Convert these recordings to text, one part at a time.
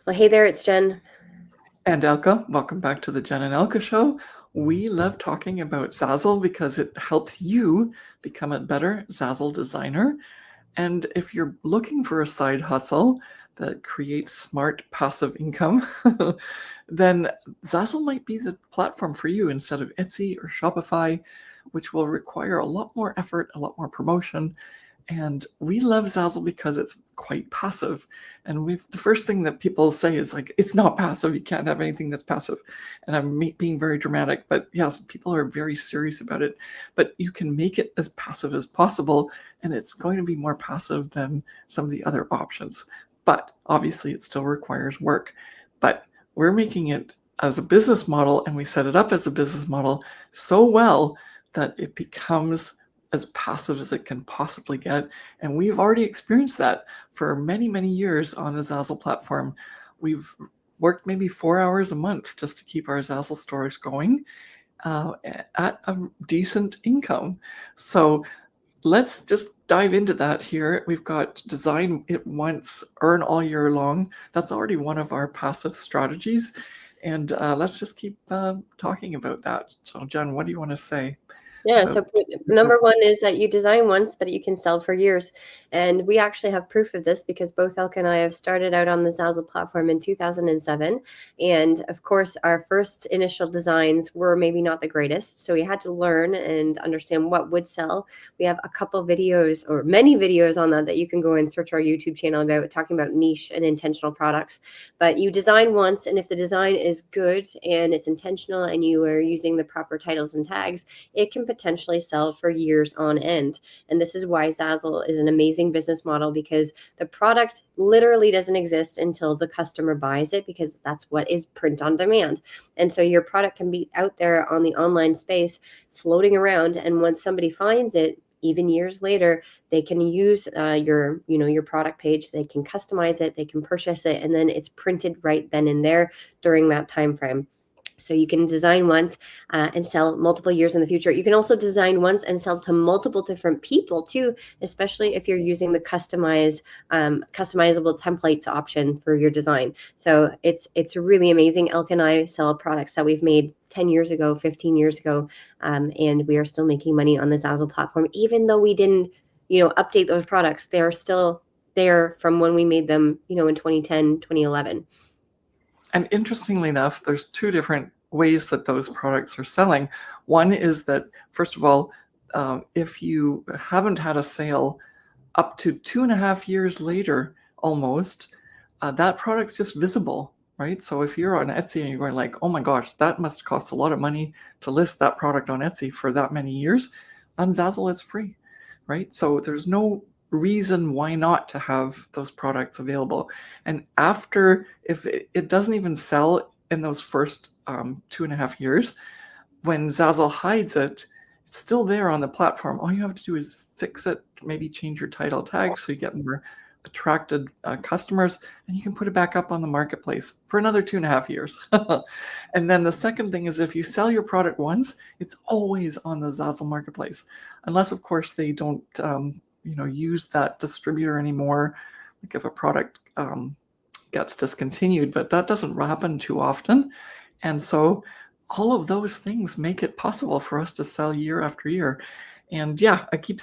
Well, hey there, it's Jen. And Elke, welcome back to the Jen and Elke Show. We love talking about Zazzle because it helps you become a better Zazzle designer. And if you're looking for a side hustle that creates smart passive income, then Zazzle might be the platform for you instead of Etsy or Shopify, which will require a lot more effort, a lot more promotion. And we love Zazzle because it's quite passive. And the first thing that people say is like, it's not passive. You can't have anything that's passive. And I'm being very dramatic, but yes, people are very serious about it. But you can make it as passive as possible, and it's going to be more passive than some of the other options. But obviously, it still requires work. But we're making it as a business model, and we set it up as a business model so well that it becomes as passive as it can possibly get. And we've already experienced that for many, many years on the Zazzle platform. We've worked maybe 4 hours a month just to keep our Zazzle stores going at a decent income. So let's just dive into that here. We've got design it once, earn all year long. That's already one of our passive strategies. And let's just keep talking about that. So, Jen, what do you want to say Yeah, about? so number one is that you design once, but you can sell for years. And we actually have proof of this because both Elke and I have started out on the Zazzle platform in 2007. And of course, our first initial designs were maybe not the greatest. So we had to learn and understand what would sell. We have a couple videos or many videos on that you can go and search our YouTube channel about talking about niche and intentional products. But you design once, and if the design is good and it's intentional and you are using the proper titles and tags, it can potentially sell for years on end. And this is why Zazzle is an amazing business model, because the product literally doesn't exist until the customer buys it, because that's what is print on demand. And so your product can be out there on the online space floating around, and once somebody finds it, even years later, they can use your product page, they can customize it, they can purchase it, and then it's printed right then and there during that time frame. So you can design once and sell multiple years in the future. You can also design once and sell to multiple different people too, especially if you're using the customizable templates option for your design. So it's really amazing. Elke and I sell products that we've made 10 years ago, 15 years ago, and we are still making money on the Zazzle platform, even though we didn't, update those products. They're still there from when we made them, in 2010, 2011. And interestingly enough, there's two different ways that those products are selling. One is that, first of all, if you haven't had a sale up to 2.5 years later, almost, that product's just visible, right? So if you're on Etsy and you're going like, oh my gosh, that must cost a lot of money to list that product on Etsy for that many years, on Zazzle it's free, right? So there's no reason why not to have those products available. And after, if it doesn't even sell in those first 2.5 years, when Zazzle hides it, it's still there on the platform. All you have to do is fix it, maybe change your title tag so you get more attracted customers, and you can put it back up on the marketplace for another 2.5 years. And then the second thing is, if you sell your product once, it's always on the Zazzle marketplace, unless of course they don't use that distributor anymore, like if a product gets discontinued, but that doesn't happen too often. And so all of those things make it possible for us to sell year after year. And yeah, I keep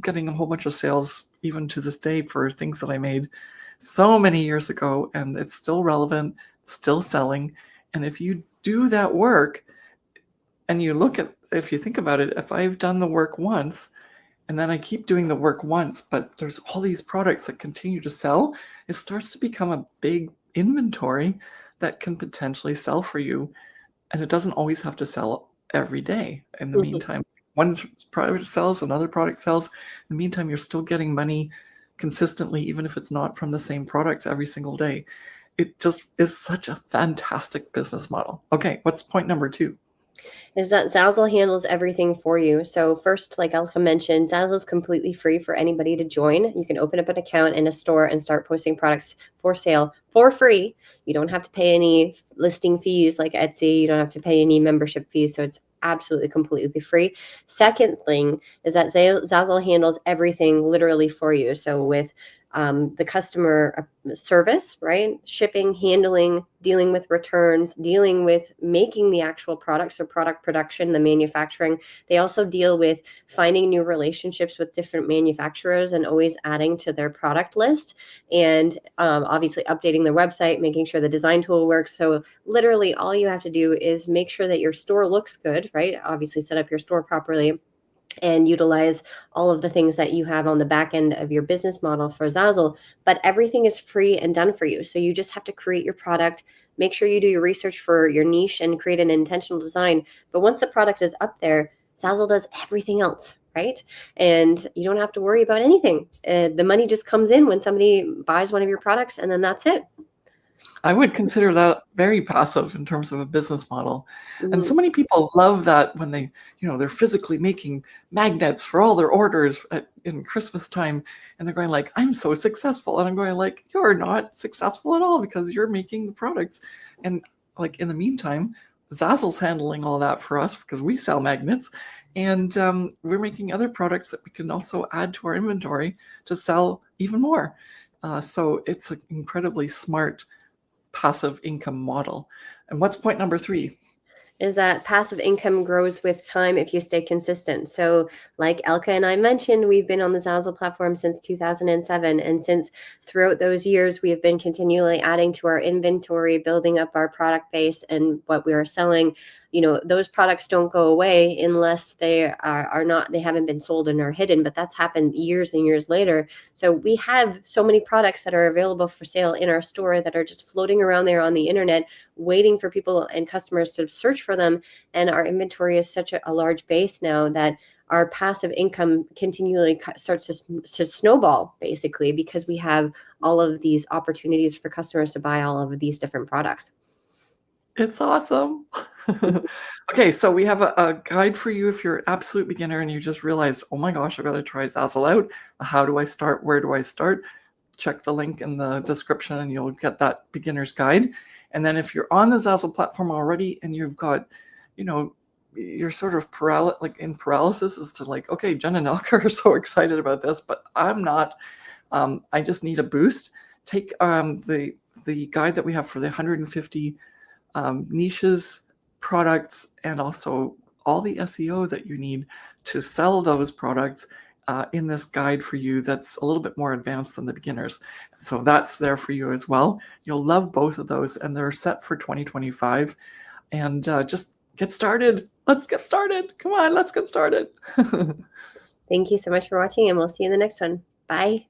getting a whole bunch of sales even to this day for things that I made so many years ago, and it's still relevant, still selling. And if you do that work, and if you think about it, if I've done the work once, and then I keep doing the work once, but there's all these products that continue to sell, it starts to become a big inventory that can potentially sell for you. And it doesn't always have to sell every day. In the meantime, one product sells, another product sells. In the meantime, you're still getting money consistently, even if it's not from the same products every single day. It just is such a fantastic business model. Okay, what's point number 2? Is that Zazzle handles everything for you. So first, like Elke mentioned, Zazzle is completely free for anybody to join. You can open up an account in a store and start posting products for sale for free. You don't have to pay any listing fees like Etsy. You don't have to pay any membership fees. So it's absolutely completely free. Second thing is that Zazzle handles everything literally for you. So with the customer service, right? Shipping, handling, dealing with returns, dealing with making the actual products, so product production, the manufacturing. They also deal with finding new relationships with different manufacturers and always adding to their product list, and obviously updating their website, making sure the design tool works. So literally all you have to do is make sure that your store looks good, right? Obviously set up your store properly and utilize all of the things that you have on the back end of your business model for Zazzle. But everything is free and done for you. So you just have to create your product, make sure you do your research for your niche and create an intentional design. But once the product is up there, Zazzle does everything else, right? And you don't have to worry about anything. The money just comes in when somebody buys one of your products, and then that's it. I would consider that very passive in terms of a business model. And so Mhm. many people love that when they, they're physically making magnets for all their orders in Christmas time. And they're going like, I'm so successful. And I'm going like, you're not successful at all because you're making the products. And like in the meantime, Zazzle's handling all that for us because we sell magnets. And we're making other products that we can also add to our inventory to sell even more. So it's an incredibly smart passive income model. And what's point number 3? Is that passive income grows with time if you stay consistent. So, like Elke and I mentioned, we've been on the Zazzle platform since 2007. And since throughout those years, we have been continually adding to our inventory, building up our product base and what we are selling. Those products don't go away unless they are not, they haven't been sold and are hidden, but that's happened years and years later. So we have so many products that are available for sale in our store that are just floating around there on the internet, waiting for people and customers to search for them. And our inventory is such a large base now that our passive income continually starts to snowball, basically, because we have all of these opportunities for customers to buy all of these different products. It's awesome. Okay, so we have a guide for you if you're an absolute beginner and you just realized, oh my gosh, I've got to try Zazzle out. How do I start? Where do I start? Check the link in the description and you'll get that beginner's guide. And then if you're on the Zazzle platform already and you've got, you're sort of in paralysis as to like, okay, Jen and Elke are so excited about this, but I'm not. I just need a boost. Take the guide that we have for the 150 niches, products, and also all the SEO that you need to sell those products in this guide for you that's a little bit more advanced than the beginners. So that's there for you as well. You'll love both of those, and they're set for 2025. And just get started. Let's get started. Come on, let's get started. Thank you so much for watching, and we'll see you in the next one. Bye.